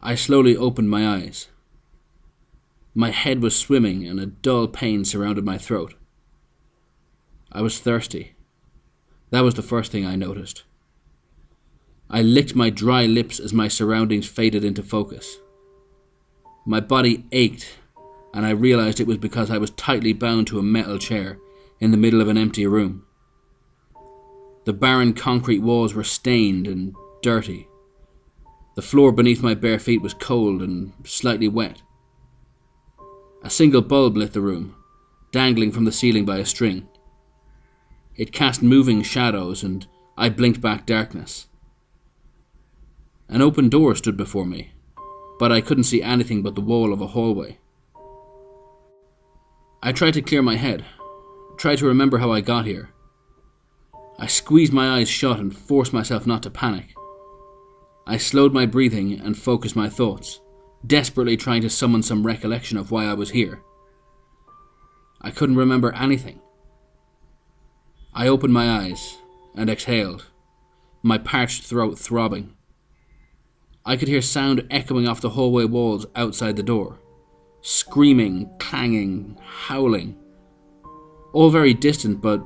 I slowly opened my eyes. My head was swimming and a dull pain surrounded my throat. I was thirsty. That was the first thing I noticed. I licked my dry lips as my surroundings faded into focus. My body ached, and I realized it was because I was tightly bound to a metal chair in the middle of an empty room. The barren concrete walls were stained and dirty. The floor beneath my bare feet was cold and slightly wet. A single bulb lit the room, dangling from the ceiling by a string. It cast moving shadows, and I blinked back darkness. An open door stood before me, but I couldn't see anything but the wall of a hallway. I tried to clear my head, tried to remember how I got here. I squeezed my eyes shut and forced myself not to panic. I slowed my breathing and focused my thoughts, desperately trying to summon some recollection of why I was here. I couldn't remember anything. I opened my eyes and exhaled, my parched throat throbbing. I could hear sound echoing off the hallway walls outside the door. Screaming, clanging, howling. All very distant, but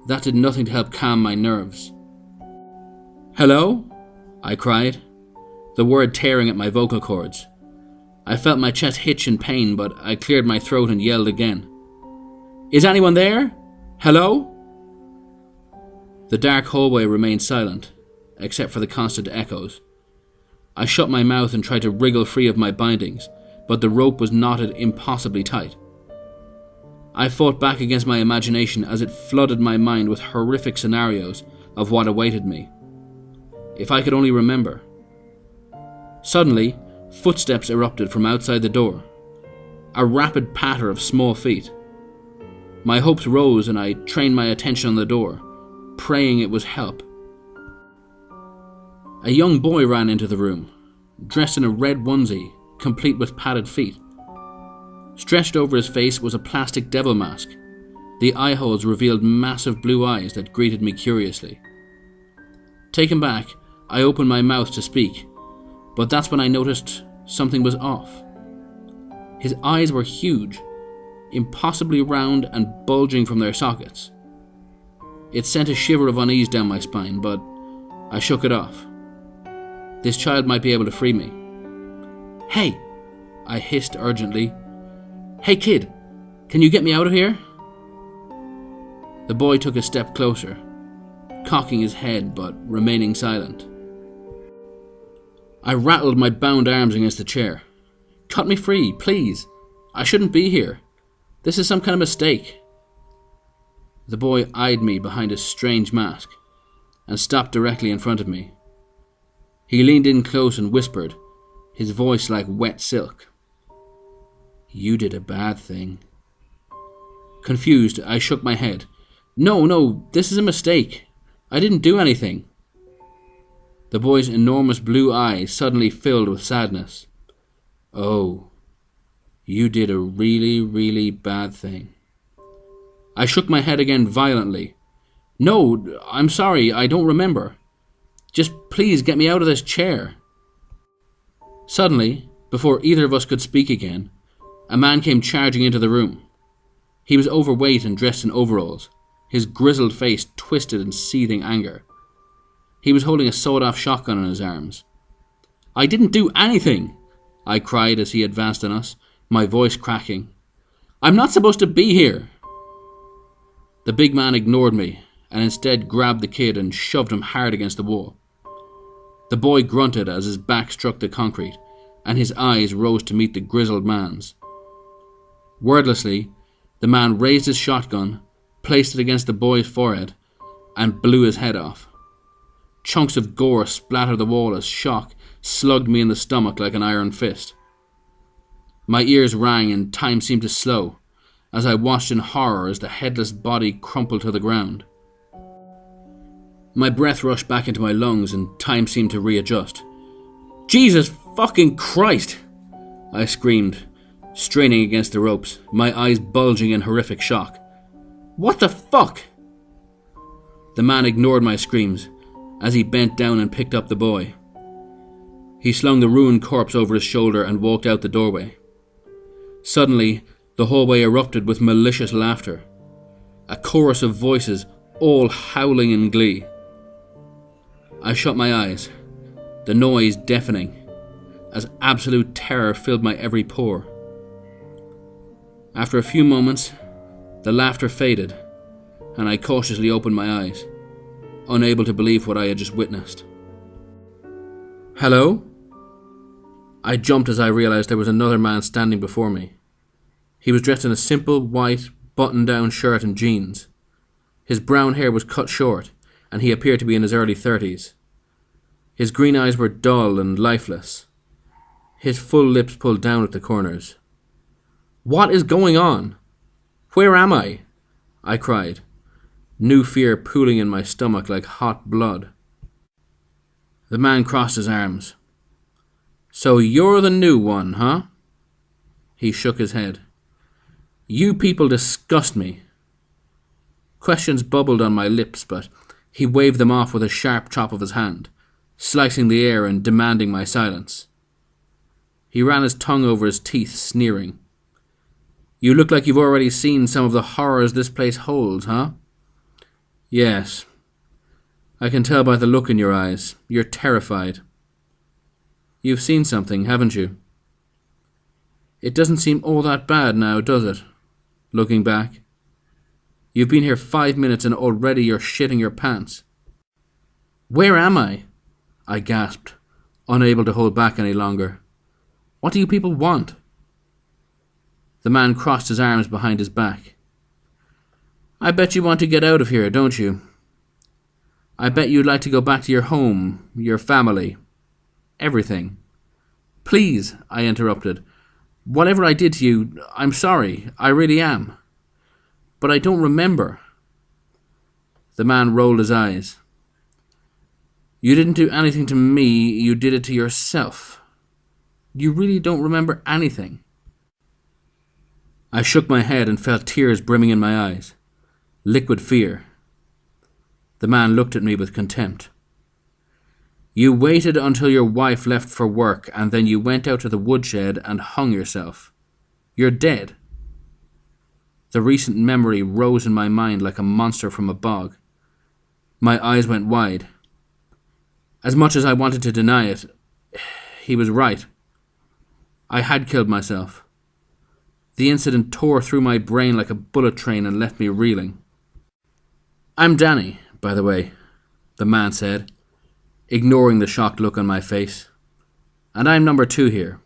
that did nothing to help calm my nerves. "Hello?" I cried, the word tearing at my vocal cords. I felt my chest hitch in pain, but I cleared my throat and yelled again. "Is anyone there? Hello?" The dark hallway remained silent, except for the constant echoes. I shut my mouth and tried to wriggle free of my bindings, but the rope was knotted impossibly tight. I fought back against my imagination as it flooded my mind with horrific scenarios of what awaited me. If I could only remember. Suddenly, footsteps erupted from outside the door. A rapid patter of small feet. My hopes rose and I trained my attention on the door, praying it was help. A young boy ran into the room, dressed in a red onesie, complete with padded feet. Stretched over his face was a plastic devil mask. The eye holes revealed massive blue eyes that greeted me curiously. Taken back, I opened my mouth to speak, but that's when I noticed something was off. His eyes were huge, impossibly round and bulging from their sockets. It sent a shiver of unease down my spine, but I shook it off. This child might be able to free me. "Hey!" I hissed urgently. "Hey kid, can you get me out of here?" The boy took a step closer, cocking his head but remaining silent. I rattled my bound arms against the chair. "Cut me free, please. I shouldn't be here. This is some kind of mistake." The boy eyed me behind a strange mask and stopped directly in front of me. He leaned in close and whispered, his voice like wet silk. "You did a bad thing." Confused, I shook my head. No, this is a mistake. I didn't do anything." The boy's enormous blue eyes suddenly filled with sadness. "Oh, you did a really, really bad thing." I shook my head again violently. "No, I'm sorry, I don't remember. Just please get me out of this chair." Suddenly, before either of us could speak again, a man came charging into the room. He was overweight and dressed in overalls, his grizzled face twisted in seething anger. He was holding a sawed-off shotgun in his arms. "I didn't do anything!" I cried as he advanced on us, my voice cracking. "I'm not supposed to be here!" The big man ignored me and instead grabbed the kid and shoved him hard against the wall. The boy grunted as his back struck the concrete and his eyes rose to meet the grizzled man's. Wordlessly, the man raised his shotgun, placed it against the boy's forehead, and blew his head off. Chunks of gore splattered the wall as shock slugged me in the stomach like an iron fist. My ears rang and time seemed to slow as I watched in horror as the headless body crumpled to the ground. My breath rushed back into my lungs and time seemed to readjust. "Jesus fucking Christ!" I screamed, straining against the ropes, my eyes bulging in horrific shock. "What the fuck?" The man ignored my screams as he bent down and picked up the boy. He slung the ruined corpse over his shoulder and walked out the doorway. Suddenly, the hallway erupted with malicious laughter. A chorus of voices, all howling in glee. I shut my eyes, the noise deafening, as absolute terror filled my every pore. After a few moments, the laughter faded, and I cautiously opened my eyes, unable to believe what I had just witnessed. "Hello?" I jumped as I realized there was another man standing before me. He was dressed in a simple, white, button-down shirt and jeans. His brown hair was cut short, and he appeared to be in his early 30s. His green eyes were dull and lifeless, his full lips pulled down at the corners. "What is going on? Where am I?" I cried, new fear pooling in my stomach like hot blood. The man crossed his arms. "So you're the new one, huh?" He shook his head. "You people disgust me." Questions bubbled on my lips, but he waved them off with a sharp chop of his hand, slicing the air and demanding my silence. He ran his tongue over his teeth, sneering. "You look like you've already seen some of the horrors this place holds, huh?" "Yes. I can tell by the look in your eyes. You're terrified." "You've seen something, haven't you?" "It doesn't seem all that bad now, does it? Looking back. You've been here 5 minutes and already you're shitting your pants." "Where am I?" I gasped, unable to hold back any longer. "What do you people want?" The man crossed his arms behind his back. "I bet you want to get out of here, don't you? I bet you'd like to go back to your home, your family, everything." "Please," I interrupted. "Whatever I did to you, I'm sorry. I really am. But I don't remember." The man rolled his eyes. "You didn't do anything to me, you did it to yourself. You really don't remember anything." I shook my head and felt tears brimming in my eyes. Liquid fear. The man looked at me with contempt. "You waited until your wife left for work and then you went out to the woodshed and hung yourself. You're dead." The recent memory rose in my mind like a monster from a bog. My eyes went wide. As much as I wanted to deny it, he was right. I had killed myself. The incident tore through my brain like a bullet train and left me reeling. "I'm Danny, by the way," the man said, ignoring the shocked look on my face. "And I'm number 2 here.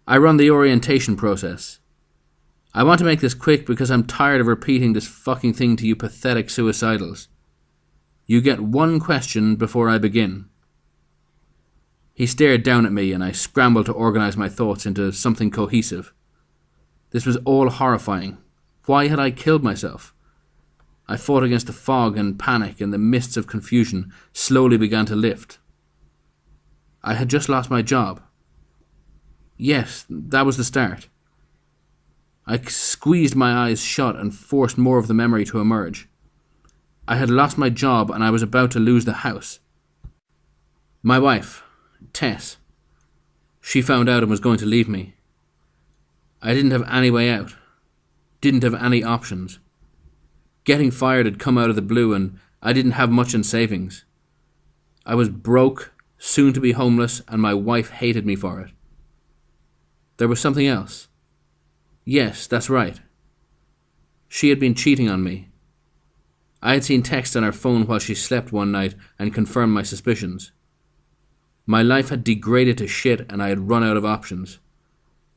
I run the orientation process. I want to make this quick because I'm tired of repeating this fucking thing to you pathetic suicidals. You get one question before I begin." He stared down at me and I scrambled to organize my thoughts into something cohesive. This was all horrifying. Why had I killed myself? I fought against the fog and panic, and the mists of confusion slowly began to lift. I had just lost my job. Yes, that was the start. I squeezed my eyes shut and forced more of the memory to emerge. I had lost my job and I was about to lose the house. My wife, Tess, she found out and was going to leave me. I didn't have any way out. Didn't have any options. Getting fired had come out of the blue and I didn't have much in savings. I was broke, soon to be homeless, and my wife hated me for it. There was something else. Yes, that's right. She had been cheating on me. I had seen texts on her phone while she slept one night and confirmed my suspicions. My life had degraded to shit and I had run out of options.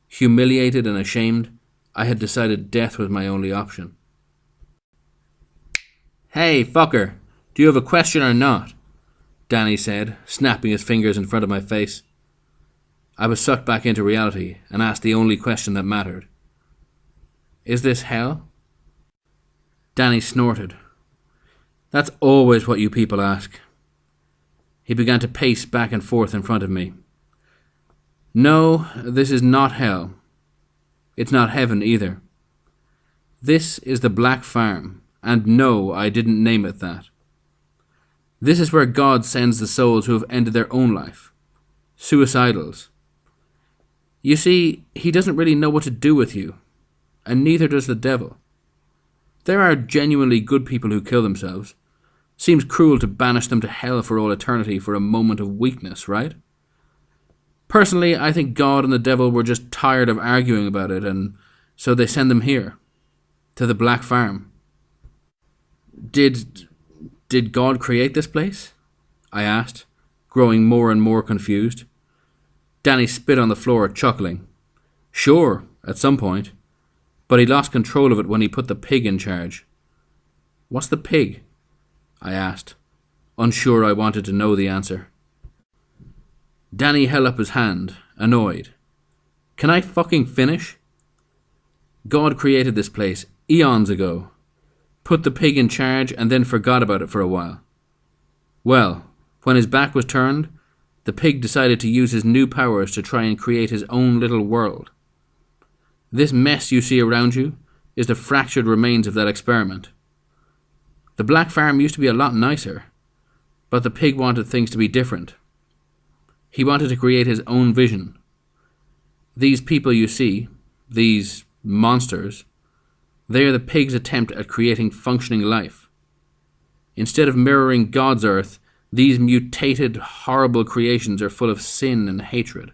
Humiliated and ashamed, I had decided death was my only option. "Hey, fucker, do you have a question or not?" Danny said, snapping his fingers in front of my face. I was sucked back into reality and asked the only question that mattered. "Is this hell?" Danny snorted. "That's always what you people ask." He began to pace back and forth in front of me. "No, this is not hell. It's not heaven either. This is the Black Farm, and no, I didn't name it that. This is where God sends the souls who have ended their own life. Suicidals. You see, he doesn't really know what to do with you, and neither does the devil. There are genuinely good people who kill themselves. Seems cruel to banish them to hell for all eternity for a moment of weakness, right? Personally, I think God and the devil were just tired of arguing about it, and so they send them here, to the Black Farm. Did God create this place? I asked, growing more and more confused. Danny spit on the floor, chuckling. Sure, at some point, but he lost control of it when he put the pig in charge. What's the pig? I asked, unsure I wanted to know the answer. Danny held up his hand, annoyed. Can I fucking finish? God created this place eons ago, put the pig in charge and then forgot about it for a while. Well, when his back was turned, the pig decided to use his new powers to try and create his own little world. This mess you see around you is the fractured remains of that experiment. The Black Farm used to be a lot nicer, but the pig wanted things to be different. He wanted to create his own vision. These people you see, these monsters, they are the pig's attempt at creating functioning life. Instead of mirroring God's earth, these mutated, horrible creations are full of sin and hatred.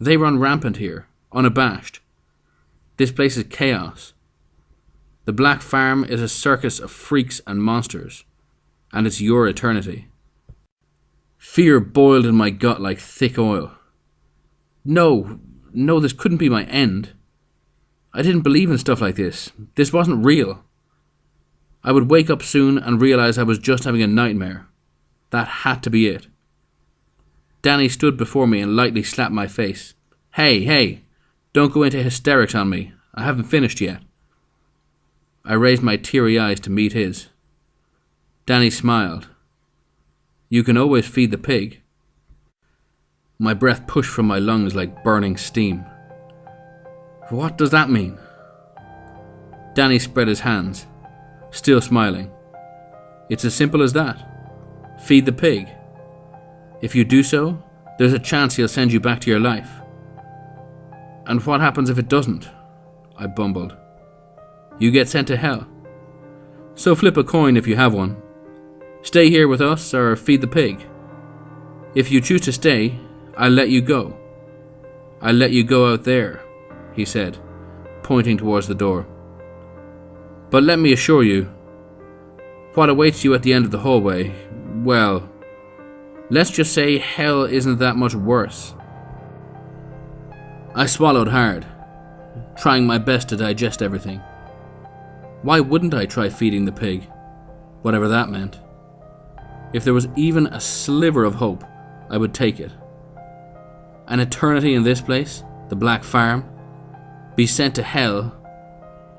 They run rampant here, unabashed. This place is chaos. The Black Farm is a circus of freaks and monsters, and it's your eternity. Fear boiled in my gut like thick oil. No, this couldn't be my end. I didn't believe in stuff like this. This wasn't real. I would wake up soon and realize I was just having a nightmare. That had to be it. Danny stood before me and lightly slapped my face. Hey, don't go into hysterics on me. I haven't finished yet. I raised my teary eyes to meet his. Danny smiled. You can always feed the pig. My breath pushed from my lungs like burning steam. What does that mean? Danny spread his hands, still smiling. It's as simple as that. Feed the pig. If you do so, there's a chance he'll send you back to your life. And what happens if it doesn't? I bumbled. You get sent to hell. So flip a coin if you have one. Stay here with us or feed the pig. If you choose to stay, I'll let you go. I'll let you go out there, he said, pointing towards the door. But let me assure you, what awaits you at the end of the hallway, well, let's just say hell isn't that much worse. I swallowed hard, trying my best to digest everything. Why wouldn't I try feeding the pig, whatever that meant? If there was even a sliver of hope, I would take it. An eternity in this place, the Black Farm, be sent to hell,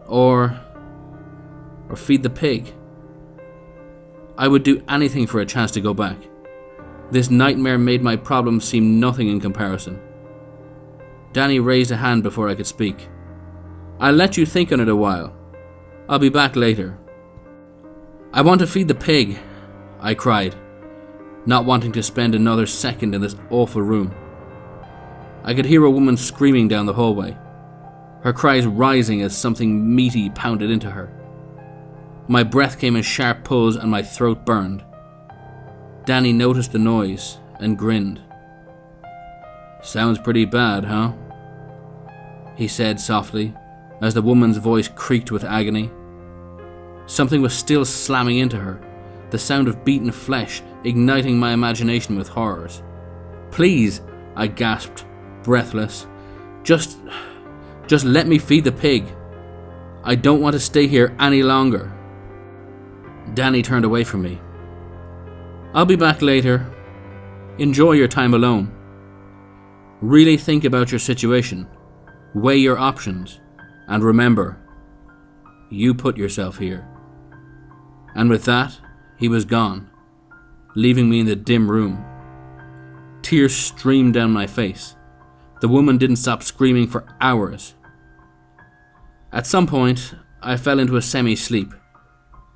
or feed the pig. I would do anything for a chance to go back. This nightmare made my problems seem nothing in comparison. Danny raised a hand before I could speak. I'll let you think on it a while. I'll be back later. I want to feed the pig, I cried, not wanting to spend another second in this awful room. I could hear a woman screaming down the hallway, her cries rising as something meaty pounded into her. My breath came in sharp pulls and my throat burned. Danny noticed the noise and grinned. Sounds pretty bad, huh? He said softly, as the woman's voice creaked with agony. Something was still slamming into her, the sound of beaten flesh igniting my imagination with horrors. Please, I gasped, breathless. Just let me feed the pig. I don't want to stay here any longer. Danny turned away from me. I'll be back later. Enjoy your time alone. Really think about your situation. Weigh your options. And remember, you put yourself here. And with that, he was gone, leaving me in the dim room. Tears streamed down my face. The woman didn't stop screaming for hours. At some point, I fell into a semi-sleep.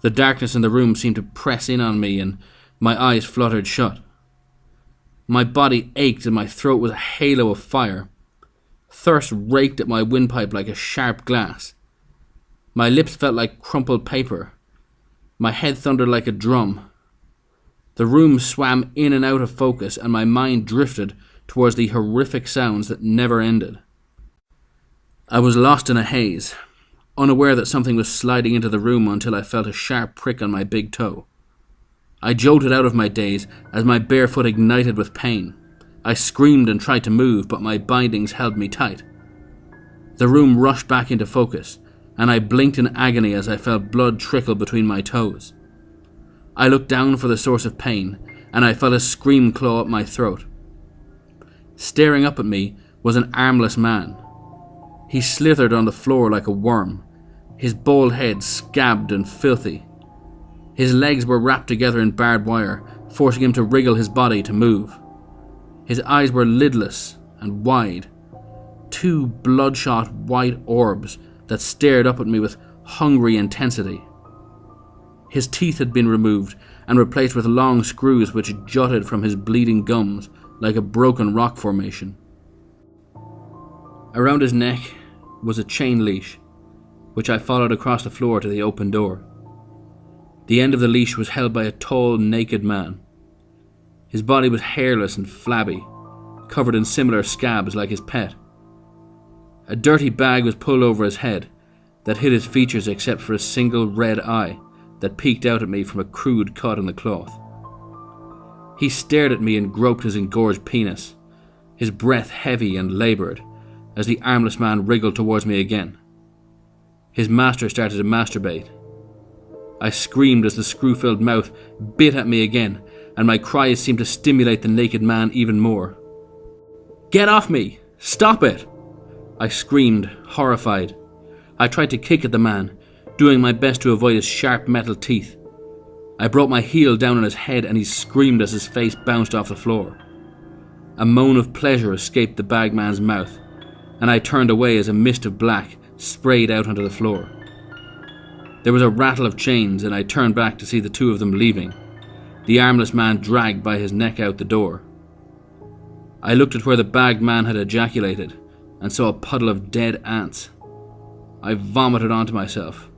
The darkness in the room seemed to press in on me and my eyes fluttered shut. My body ached and my throat was a halo of fire. Thirst raked at my windpipe like a sharp glass. My lips felt like crumpled paper. My head thundered like a drum. The room swam in and out of focus, and my mind drifted towards the horrific sounds that never ended. I was lost in a haze, unaware that something was sliding into the room until I felt a sharp prick on my big toe. I jolted out of my daze as my bare foot ignited with pain. I screamed and tried to move, but my bindings held me tight. The room rushed back into focus, and I blinked in agony as I felt blood trickle between my toes. I looked down for the source of pain, and I felt a scream claw up my throat. Staring up at me was an armless man. He slithered on the floor like a worm, his bald head scabbed and filthy. His legs were wrapped together in barbed wire, forcing him to wriggle his body to move. His eyes were lidless and wide, two bloodshot white orbs that stared up at me with hungry intensity. His teeth had been removed and replaced with long screws which jutted from his bleeding gums like a broken rock formation. Around his neck was a chain leash, which I followed across the floor to the open door. The end of the leash was held by a tall, naked man. His body was hairless and flabby, covered in similar scabs like his pet. A dirty bag was pulled over his head that hid his features except for a single red eye that peeked out at me from a crude cut in the cloth. He stared at me and groped his engorged penis, his breath heavy and laboured, as the armless man wriggled towards me again. His master started to masturbate. I screamed as the screw-filled mouth bit at me again, and my cries seemed to stimulate the naked man even more. "Get off me! Stop it!" I screamed, horrified. I tried to kick at the man, doing my best to avoid his sharp metal teeth. I brought my heel down on his head and he screamed as his face bounced off the floor. A moan of pleasure escaped the bagman's mouth, and I turned away as a mist of black sprayed out onto the floor. There was a rattle of chains and I turned back to see the two of them leaving, the armless man dragged by his neck out the door. I looked at where the bagged man had ejaculated and saw a puddle of dead ants. I vomited onto myself,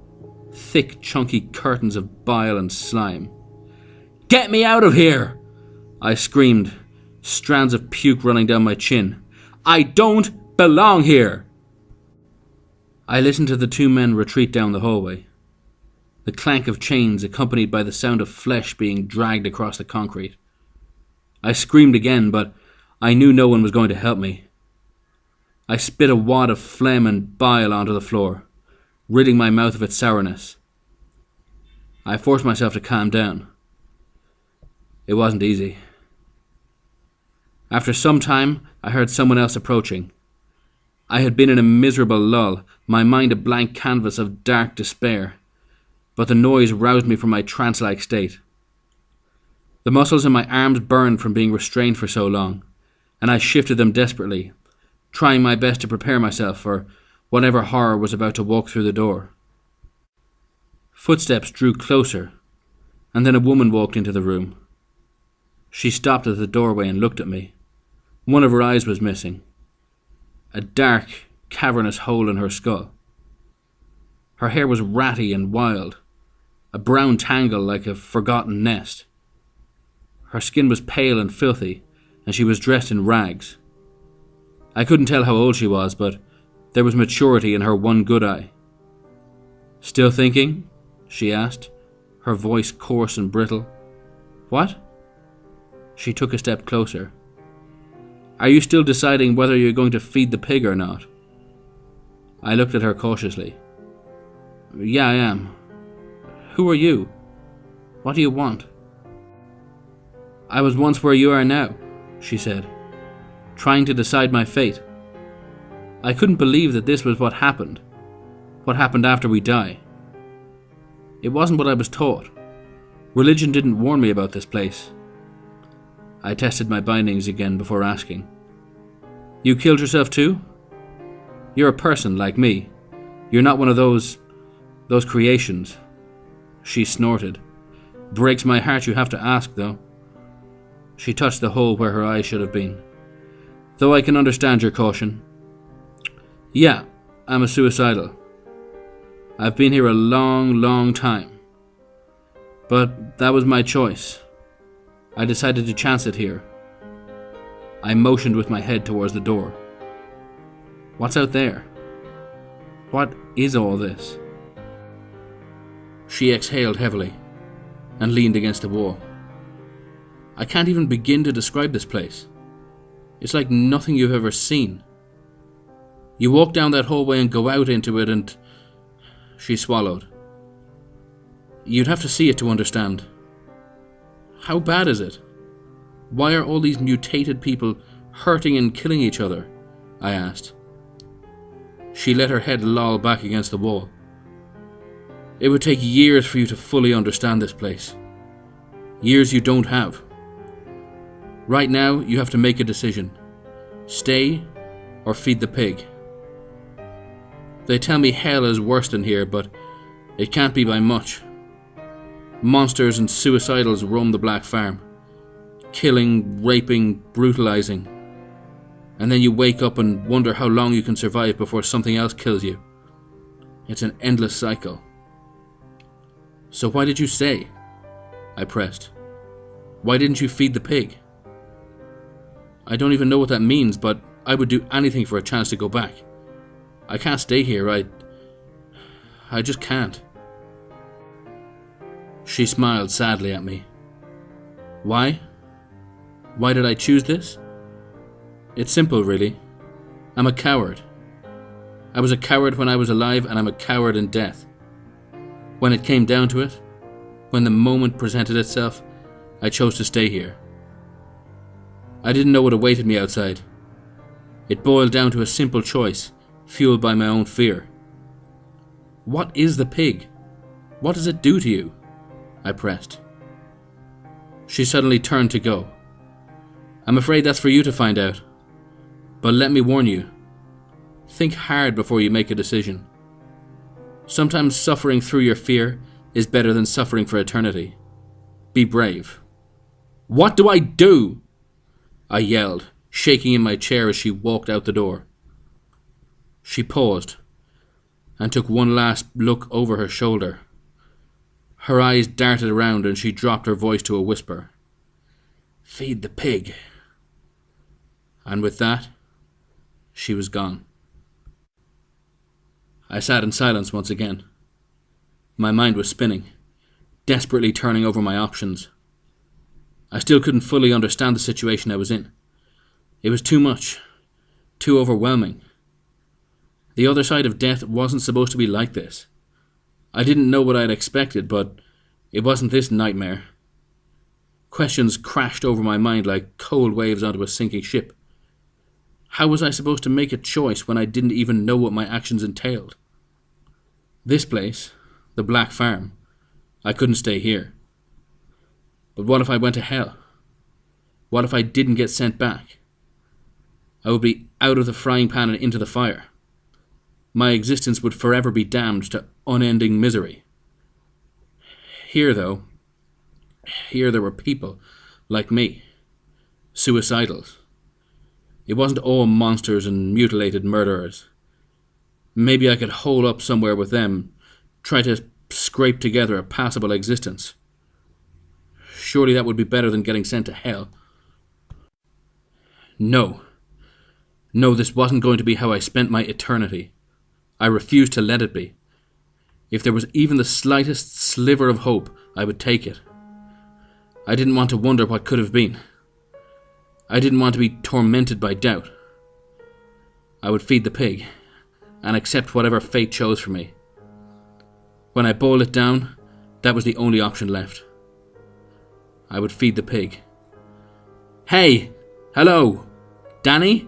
thick chunky curtains of bile and slime. "Get me out of here!" I screamed, strands of puke running down my chin. "I don't belong here!" I listened to the two men retreat down the hallway, the clank of chains accompanied by the sound of flesh being dragged across the concrete. I screamed again, but I knew no one was going to help me. I spit a wad of phlegm and bile onto the floor, ridding my mouth of its sourness. I forced myself to calm down. It wasn't easy. After some time, I heard someone else approaching. I had been in a miserable lull, my mind a blank canvas of dark despair, but the noise roused me from my trance-like state. The muscles in my arms burned from being restrained for so long, and I shifted them desperately, trying my best to prepare myself for whatever horror was about to walk through the door. Footsteps drew closer, and then a woman walked into the room. She stopped at the doorway and looked at me. One of her eyes was missing, a dark, cavernous hole in her skull. Her hair was ratty and wild, a brown tangle like a forgotten nest. Her skin was pale and filthy, and she was dressed in rags. I couldn't tell how old she was, but there was maturity in her one good eye. "Still thinking?" she asked, her voice coarse and brittle. "What?" She took a step closer. "Are you still deciding whether you're going to feed the pig or not?" I looked at her cautiously. "Yeah, I am. Who are you? What do you want?" "I was once where you are now," she said, "trying to decide my fate. I couldn't believe that this was what happened after we die. It wasn't what I was taught. Religion didn't warn me about this place." I tested my bindings again before asking, "You killed yourself too? You're a person like me. You're not one of those creations." She snorted. "Breaks my heart you have to ask, though." She touched the hole where her eyes should have been. Though I can understand your caution. Yeah, I'm a suicidal. I've been here a long, long time. But that was my choice. I decided to chance it here. I motioned with my head towards the door. What's out there? What is all this? She exhaled heavily and leaned against the wall. I can't even begin to describe this place. It's like nothing you've ever seen. You walk down that hallway and go out into it and... She swallowed. You'd have to see it to understand. How bad is it? Why are all these mutated people hurting and killing each other? I asked. She let her head loll back against the wall. It would take years for you to fully understand this place. Years you don't have. Right now, you have to make a decision. Stay or feed the pig. They tell me hell is worse than here, but it can't be by much. Monsters and suicidals roam the Black Farm. Killing, raping, brutalizing. And then you wake up and wonder how long you can survive before something else kills you. It's an endless cycle. So why did you stay? I pressed. Why didn't you feed the pig? I don't even know what that means, but I would do anything for a chance to go back. I can't stay here, I just can't. She smiled sadly at me. Why? Why did I choose this? It's simple, really. I'm a coward. I was a coward when I was alive, and I'm a coward in death. When it came down to it, when the moment presented itself, I chose to stay here. I didn't know what awaited me outside. It boiled down to a simple choice, fueled by my own fear. What is the pig? What does it do to you? I pressed. She suddenly turned to go. I'm afraid that's for you to find out. But let me warn you. Think hard before you make a decision. Sometimes suffering through your fear is better than suffering for eternity. Be brave. What do I do? I yelled, shaking in my chair as she walked out the door. She paused and took one last look over her shoulder. Her eyes darted around and she dropped her voice to a whisper. Feed the pig. And with that, she was gone. I sat in silence once again. My mind was spinning, desperately turning over my options. I still couldn't fully understand the situation I was in. It was too much, too overwhelming. The other side of death wasn't supposed to be like this. I didn't know what I'd expected, but it wasn't this nightmare. Questions crashed over my mind like cold waves onto a sinking ship. How was I supposed to make a choice when I didn't even know what my actions entailed? This place, the Black Farm, I couldn't stay here. But what if I went to hell? What if I didn't get sent back? I would be out of the frying pan and into the fire. My existence would forever be damned to unending misery. Here, though, there were people like me, suicidals. It wasn't all monsters and mutilated murderers. Maybe I could hole up somewhere with them, try to scrape together a passable existence. Surely that would be better than getting sent to hell. No, this wasn't going to be how I spent my eternity. I refused to let it be. If there was even the slightest sliver of hope, I would take it. I didn't want to wonder what could have been. I didn't want to be tormented by doubt. I would feed the pig and accept whatever fate chose for me. When I boiled it down, that was the only option left. I would feed the pig. Hey! Hello! Danny?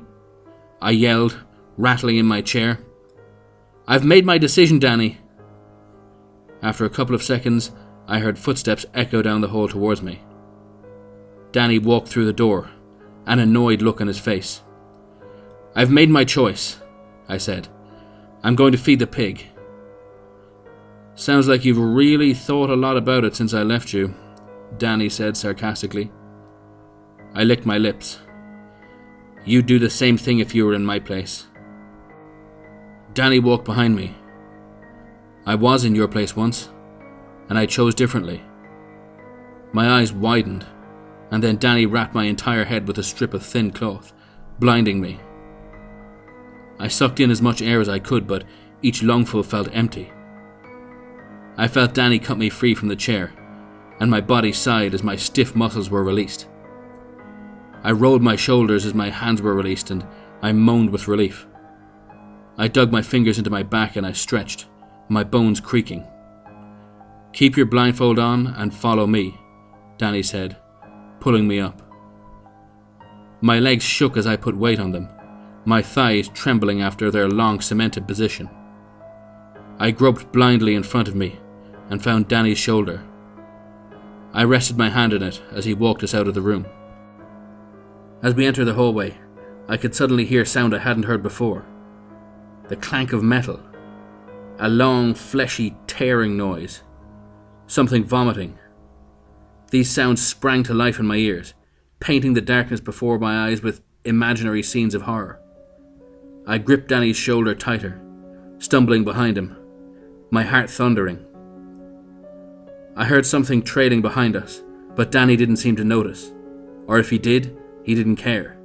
I yelled, rattling in my chair. I've made my decision, Danny. After a couple of seconds, I heard footsteps echo down the hall towards me. Danny walked through the door, an annoyed look on his face. I've made my choice, I said. I'm going to feed the pig. Sounds like you've really thought a lot about it since I left you, Danny said sarcastically. I licked my lips. You'd do the same thing if you were in my place. Danny walked behind me. I was in your place once, and I chose differently. My eyes widened, and then Danny wrapped my entire head with a strip of thin cloth, blinding me. I sucked in as much air as I could, but each lungful felt empty. I felt Danny cut me free from the chair, and my body sighed as my stiff muscles were released. I rolled my shoulders as my hands were released, and I moaned with relief. I dug my fingers into my back and I stretched, my bones creaking. Keep your blindfold on and follow me, Danny said, pulling me up. My legs shook as I put weight on them, my thighs trembling after their long cemented position. I groped blindly in front of me and found Danny's shoulder. I rested my hand on it as he walked us out of the room. As we entered the hallway, I could suddenly hear sound I hadn't heard before. The clank of metal. A long, fleshy, tearing noise. Something vomiting. These sounds sprang to life in my ears, painting the darkness before my eyes with imaginary scenes of horror. I gripped Danny's shoulder tighter, stumbling behind him, my heart thundering. I heard something trailing behind us, but Danny didn't seem to notice, or if he did, he didn't care.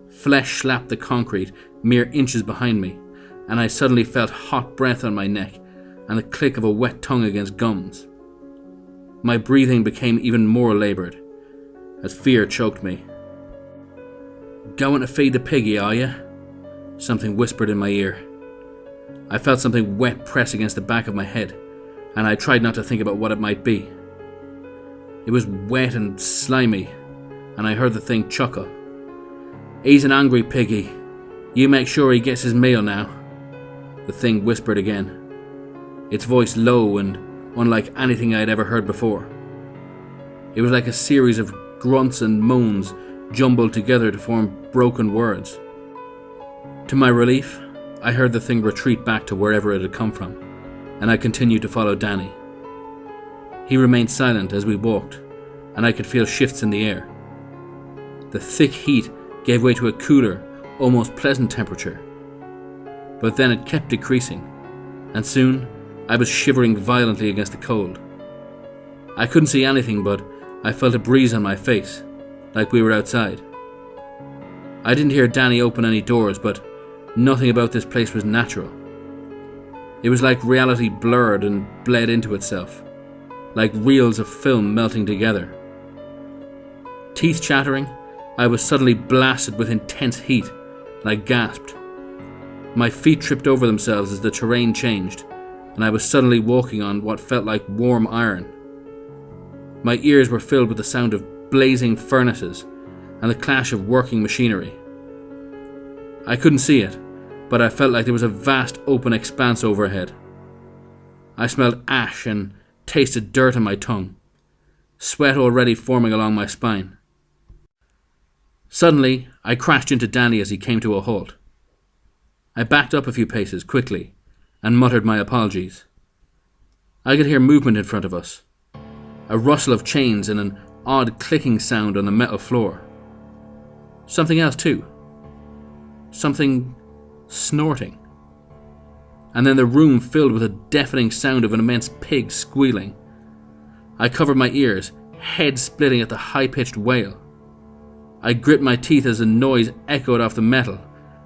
Flesh slapped the concrete mere inches behind me, and I suddenly felt hot breath on my neck and the click of a wet tongue against gums. My breathing became even more laboured, as fear choked me. "Going to feed the piggy, are you?" Something whispered in my ear. I felt something wet press against the back of my head, and I tried not to think about what it might be. It was wet and slimy, and I heard the thing chuckle. "He's an hungry piggy. You make sure he gets his meal now," the thing whispered again, its voice low and unlike anything I had ever heard before. It was like a series of grunts and moans jumbled together to form broken words. To my relief, I heard the thing retreat back to wherever it had come from, and I continued to follow Danny. He remained silent as we walked, and I could feel shifts in the air. The thick heat gave way to a cooler, almost pleasant temperature. But then it kept decreasing, and soon I was shivering violently against the cold. I couldn't see anything, but I felt a breeze on my face, like we were outside. I didn't hear Danny open any doors, but nothing about this place was natural. It was like reality blurred and bled into itself, like reels of film melting together. Teeth chattering, I was suddenly blasted with intense heat, and I gasped. My feet tripped over themselves as the terrain changed, and I was suddenly walking on what felt like warm iron. My ears were filled with the sound of blazing furnaces and the clash of working machinery. I couldn't see it, but I felt like there was a vast open expanse overhead. I smelled ash and tasted dirt on my tongue, sweat already forming along my spine. Suddenly, I crashed into Danny as he came to a halt. I backed up a few paces quickly and muttered my apologies. I could hear movement in front of us, a rustle of chains and an odd clicking sound on the metal floor. Something else too. Something snorting. And then the room filled with a deafening sound of an immense pig squealing. I covered my ears, head splitting at the high-pitched wail. I gripped my teeth as the noise echoed off the metal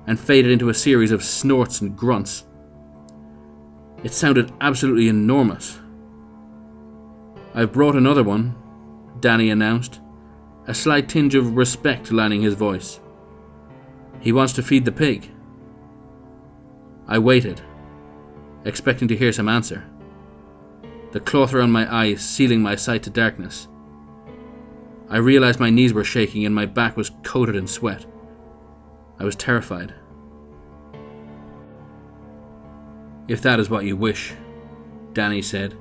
and faded into a series of snorts and grunts. It sounded absolutely enormous. "I've brought another one," Danny announced, a slight tinge of respect lining his voice. "He wants to feed the pig." I waited, expecting to hear some answer, the cloth around my eyes sealing my sight to darkness. I realized my knees were shaking and my back was coated in sweat. I was terrified. "If that is what you wish," Danny said,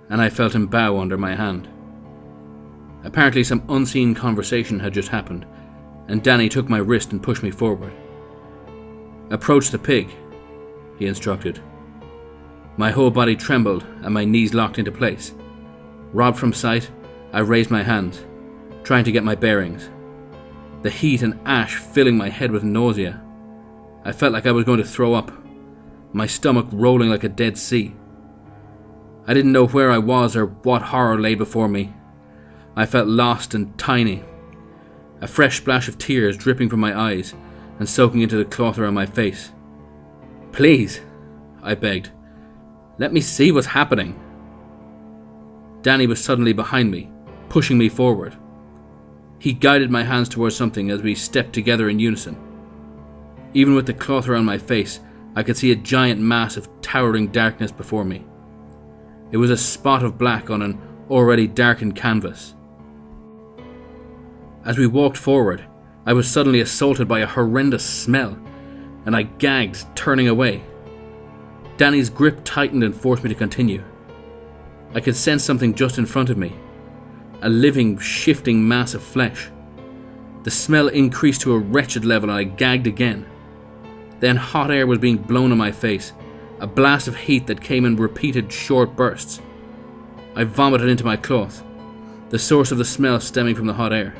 and I felt him bow under my hand. Apparently some unseen conversation had just happened, and Danny took my wrist and pushed me forward. "Approach the pig," he instructed. My whole body trembled and my knees locked into place. Robbed from sight, I raised my hand, trying to get my bearings. The heat and ash filling my head with nausea. I felt like I was going to throw up, my stomach rolling like a dead sea. I didn't know where I was or what horror lay before me. I felt lost and tiny. A fresh splash of tears dripping from my eyes and soaking into the cloth around my face. "Please," I begged. "Let me see what's happening." Danny was suddenly behind me, pushing me forward. He guided my hands towards something as we stepped together in unison. Even with the cloth around my face, I could see a giant mass of towering darkness before me. It was a spot of black on an already darkened canvas. As we walked forward, I was suddenly assaulted by a horrendous smell, and I gagged, turning away. Danny's grip tightened and forced me to continue. I could sense something just in front of me, a living, shifting mass of flesh. The smell increased to a wretched level and I gagged again. Then hot air was being blown in my face, a blast of heat that came in repeated short bursts. I vomited into my cloth, the source of the smell stemming from the hot air.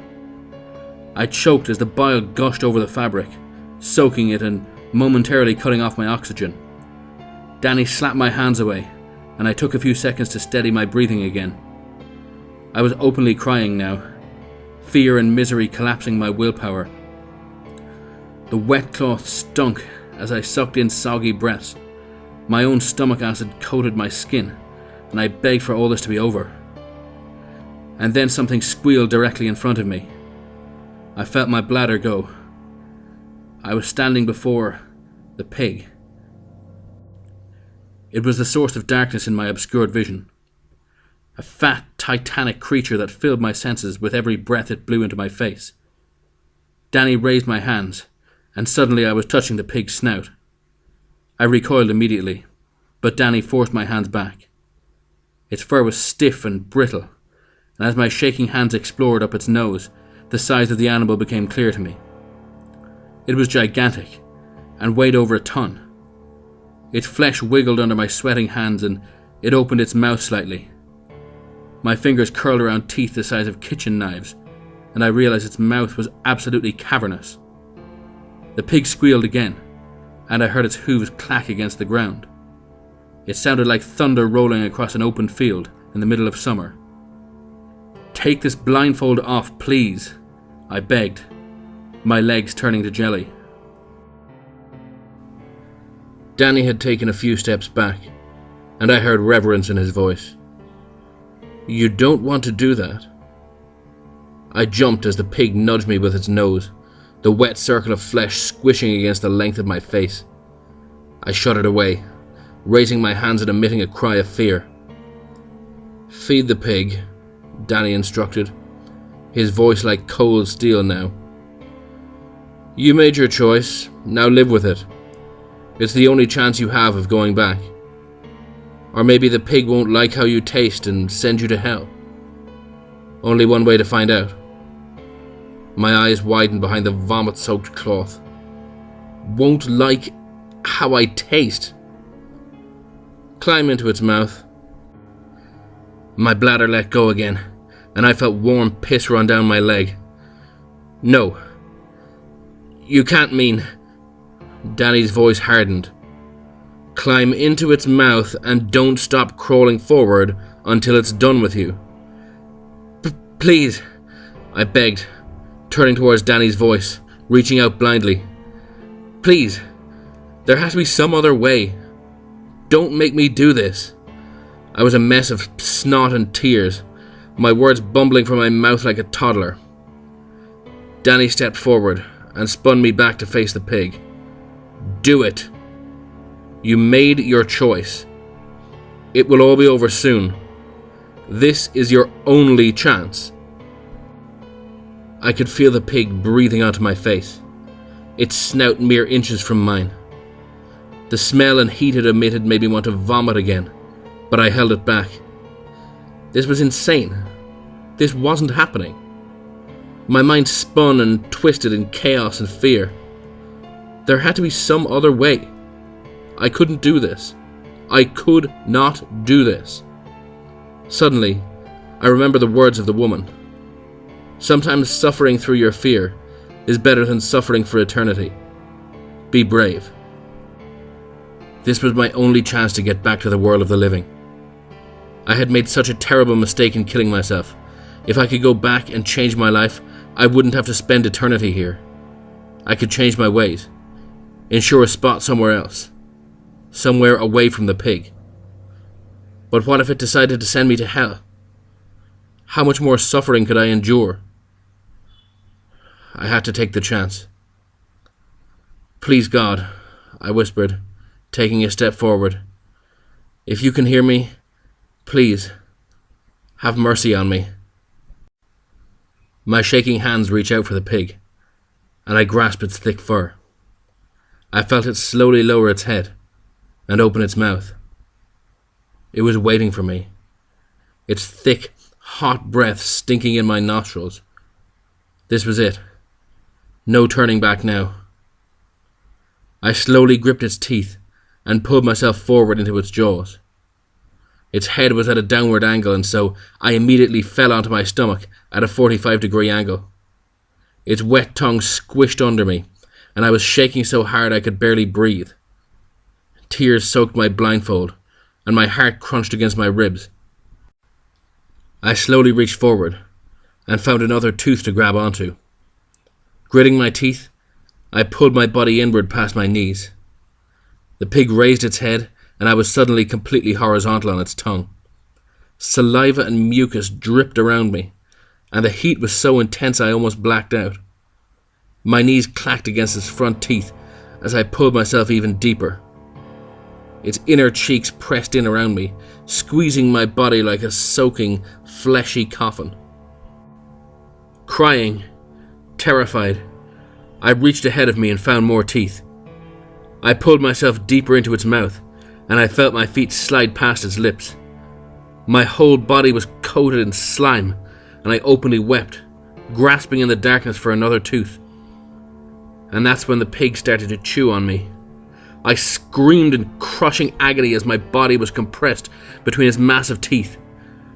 I choked as the bile gushed over the fabric, soaking it and momentarily cutting off my oxygen. Danny slapped my hands away, and I took a few seconds to steady my breathing again. I was openly crying now, fear and misery collapsing my willpower. The wet cloth stunk as I sucked in soggy breaths. My own stomach acid coated my skin, and I begged for all this to be over. And then something squealed directly in front of me. I felt my bladder go. I was standing before the pig. It was the source of darkness in my obscured vision. A fat, titanic creature that filled my senses with every breath it blew into my face. Danny raised my hands, and suddenly I was touching the pig's snout. I recoiled immediately, but Danny forced my hands back. Its fur was stiff and brittle, and as my shaking hands explored up its nose, the size of the animal became clear to me. It was gigantic, and weighed over a ton. Its flesh wiggled under my sweating hands, and it opened its mouth slightly. My fingers curled around teeth the size of kitchen knives, and I realized its mouth was absolutely cavernous. The pig squealed again, and I heard its hooves clack against the ground. It sounded like thunder rolling across an open field in the middle of summer. "Take this blindfold off, please," I begged, my legs turning to jelly. Danny had taken a few steps back, and I heard reverence in his voice. "You don't want to do that." I jumped as the pig nudged me with its nose, the wet circle of flesh squishing against the length of my face. I shuddered away, raising my hands and emitting a cry of fear. "Feed the pig," Danny instructed, his voice like cold steel now. "You made your choice, now live with it. It's the only chance you have of going back. Or maybe the pig won't like how you taste and send you to hell. Only one way to find out." My eyes widened behind the vomit-soaked cloth. "Won't like how I taste?" "Climb into its mouth." My bladder let go again, and I felt warm piss run down my leg. "No. You can't mean..." Danny's voice hardened. "Climb into its mouth and don't stop crawling forward until it's done with you." Please," I begged, turning towards Danny's voice, reaching out blindly. "Please, there has to be some other way. Don't make me do this." I was a mess of snot and tears, my words bumbling from my mouth like a toddler. Danny stepped forward and spun me back to face the pig. "Do it. You made your choice. It will all be over soon. This is your only chance." I could feel the pig breathing onto my face, its snout mere inches from mine. The smell and heat it emitted made me want to vomit again, but I held it back. This was insane. This wasn't happening. My mind spun and twisted in chaos and fear. There had to be some other way. I couldn't do this. I could not do this. Suddenly, I remember the words of the woman. Sometimes suffering through your fear is better than suffering for eternity. Be brave. This was my only chance to get back to the world of the living. I had made such a terrible mistake in killing myself. If I could go back and change my life, I wouldn't have to spend eternity here. I could change my ways. Ensure a spot somewhere else. Somewhere away from the pig. But what if it decided to send me to hell? How much more suffering could I endure? I had to take the chance. Please God, I whispered, taking a step forward. If you can hear me, please, have mercy on me. My shaking hands reach out for the pig, and I grasp its thick fur. I felt it slowly lower its head and open its mouth. It was waiting for me, its thick, hot breath stinking in my nostrils. This was it. No turning back now. I slowly gripped its teeth and pulled myself forward into its jaws. Its head was at a downward angle, and so I immediately fell onto my stomach at a 45-degree angle. Its wet tongue squished under me, and I was shaking so hard I could barely breathe. Tears soaked my blindfold, and my heart crunched against my ribs. I slowly reached forward and found another tooth to grab onto. Gritting my teeth, I pulled my body inward past my knees. The pig raised its head, and I was suddenly completely horizontal on its tongue. Saliva and mucus dripped around me, and the heat was so intense I almost blacked out. My knees clacked against its front teeth as I pulled myself even deeper. Its inner cheeks pressed in around me, squeezing my body like a soaking, fleshy coffin. Crying, terrified, I reached ahead of me and found more teeth. I pulled myself deeper into its mouth, and I felt my feet slide past its lips. My whole body was coated in slime, and I openly wept, grasping in the darkness for another tooth. And that's when the pig started to chew on me. I screamed in crushing agony as my body was compressed between its massive teeth.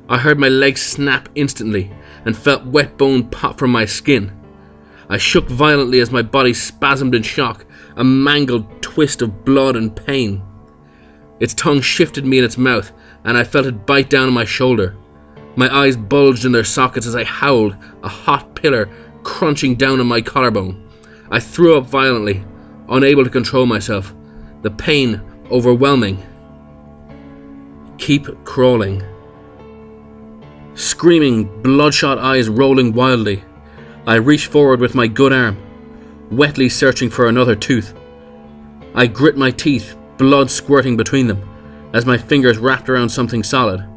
I heard my legs snap instantly and felt wet bone pop from my skin. I shook violently as my body spasmed in shock, a mangled twist of blood and pain. Its tongue shifted me in its mouth, and I felt it bite down on my shoulder. My eyes bulged in their sockets as I howled, a hot pillar crunching down on my collarbone. I threw up violently, unable to control myself, the pain overwhelming. Keep crawling. Screaming, bloodshot eyes rolling wildly, I reached forward with my good arm, wetly searching for another tooth. I grit my teeth, blood squirting between them, as my fingers wrapped around something solid.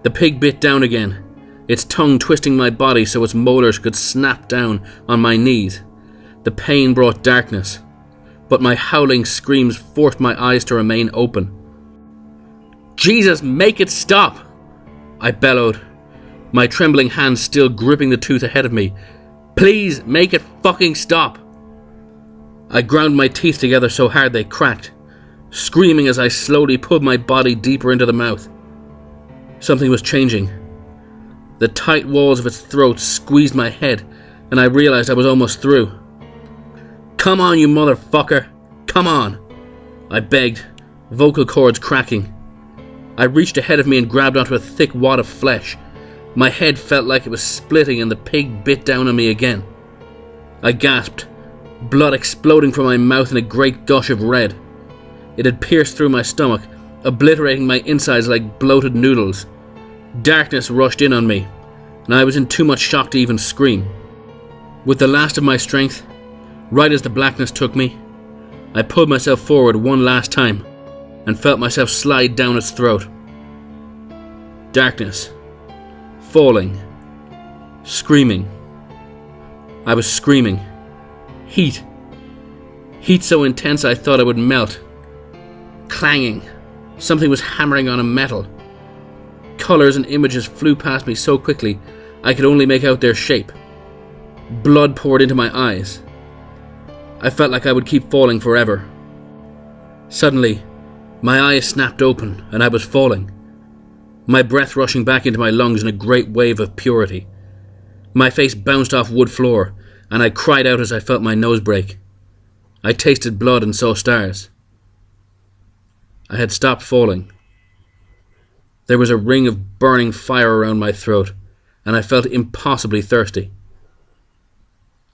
The pig bit down again, its tongue twisting my body so its molars could snap down on my knees. The pain brought darkness, but my howling screams forced my eyes to remain open. Jesus, make it stop! I bellowed, my trembling hands still gripping the tooth ahead of me. Please, make it fucking stop! I ground my teeth together so hard they cracked, screaming as I slowly pulled my body deeper into the mouth. Something was changing. The tight walls of its throat squeezed my head, and I realized I was almost through. Come on, you motherfucker! Come on! I begged, vocal cords cracking. I reached ahead of me and grabbed onto a thick wad of flesh. My head felt like it was splitting, and the pig bit down on me again. I gasped, blood exploding from my mouth in a great gush of red. It had pierced through my stomach, obliterating my insides like bloated noodles. Darkness rushed in on me, and I was in too much shock to even scream. With the last of my strength, right as the blackness took me, I pulled myself forward one last time and felt myself slide down its throat. Darkness. Falling. Screaming. I was screaming. Heat. Heat so intense I thought I would melt. Clanging. Something was hammering on a metal. Colours and images flew past me so quickly I could only make out their shape. Blood poured into my eyes. I felt like I would keep falling forever. Suddenly, my eyes snapped open and I was falling, my breath rushing back into my lungs in a great wave of purity. My face bounced off wood floor, and I cried out as I felt my nose break. I tasted blood and saw stars. I had stopped falling. There was a ring of burning fire around my throat, and I felt impossibly thirsty.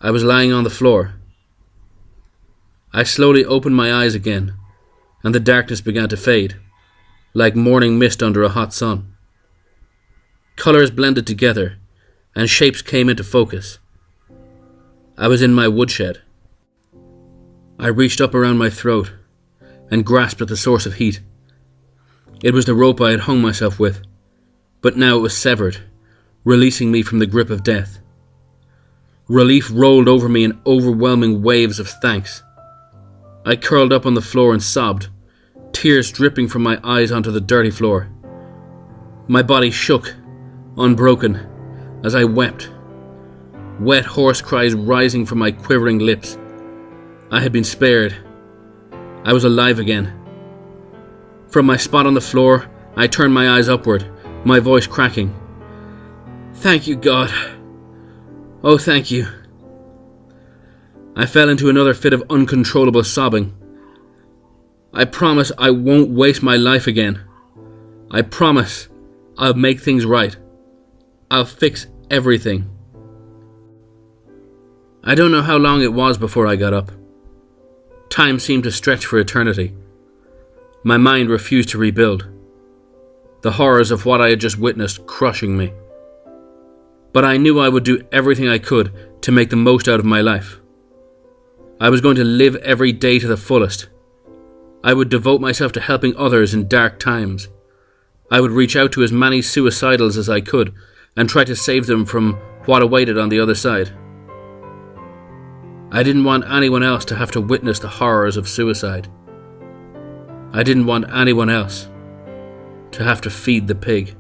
I was lying on the floor. I slowly opened my eyes again, and the darkness began to fade, like morning mist under a hot sun. Colours blended together, and shapes came into focus. I was in my woodshed. I reached up around my throat and grasped at the source of heat. It was the rope I had hung myself with, but now it was severed, releasing me from the grip of death. Relief rolled over me in overwhelming waves of thanks. I curled up on the floor and sobbed, tears dripping from my eyes onto the dirty floor. My body shook, unbroken, as I wept, wet hoarse cries rising from my quivering lips. I had been spared. I was alive again. From my spot on the floor, I turned my eyes upward, my voice cracking. "Thank you, God. Oh, thank you." I fell into another fit of uncontrollable sobbing. I promise I won't waste my life again. I promise I'll make things right. I'll fix everything. I don't know how long it was before I got up. Time seemed to stretch for eternity. My mind refused to rebuild, the horrors of what I had just witnessed crushing me. But I knew I would do everything I could to make the most out of my life. I was going to live every day to the fullest. I would devote myself to helping others in dark times. I would reach out to as many suicidals as I could and try to save them from what awaited on the other side. I didn't want anyone else to have to witness the horrors of suicide. I didn't want anyone else to have to feed the pig.